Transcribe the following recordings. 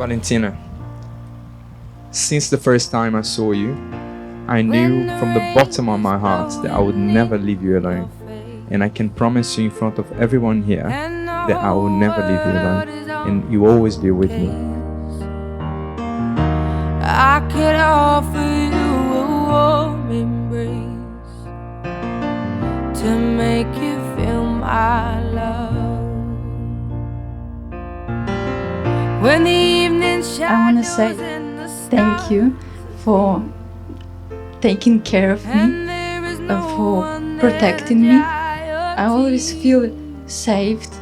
Valentyna, since the first time I saw you, I knew from the bottom of my heart that I would never leave you alone. And I can promise you in front of everyone here that I will never leave you alone, and you always be with me. I could offer you a warm embrace to make you feel my love. When the evening I want to say thank you for taking care of me and for protecting me. I always feel saved,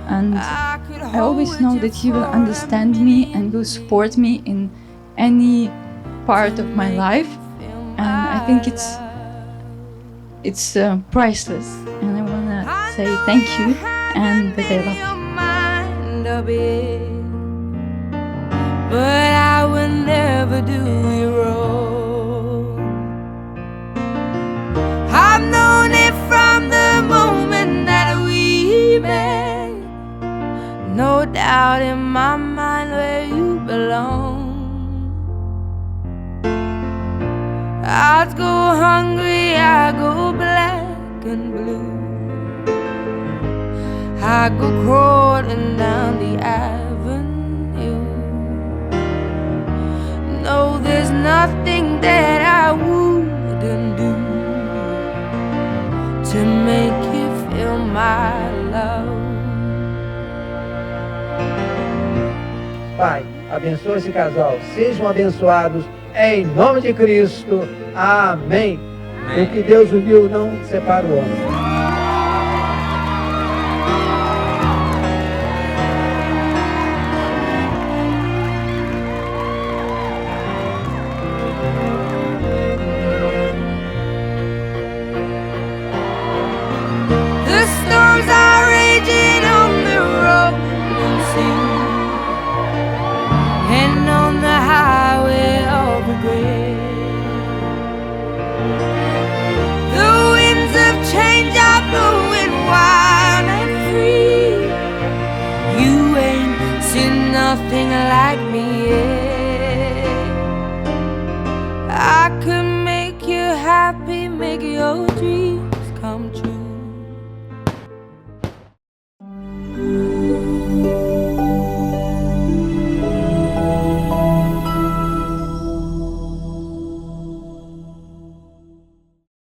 and I always know that you will understand me and will support me in any part of my life, and I think it's priceless, and I want to say thank you and that I love you. But I will never do you wrong. I've known it from the moment that we met. No doubt in my mind where you belong. I'd go hungry, I go black and blue. I go crawling down the avenue. No, there's nothing that I wouldn't do to make you feel my love. Pai, abençoa esse casal. Sejam abençoados em nome de Cristo. Amém. O que Deus uniu não separa o homem. The winds of change are blowing wild and free. You ain't seen nothing like me yet. I could make you happy, make your dreams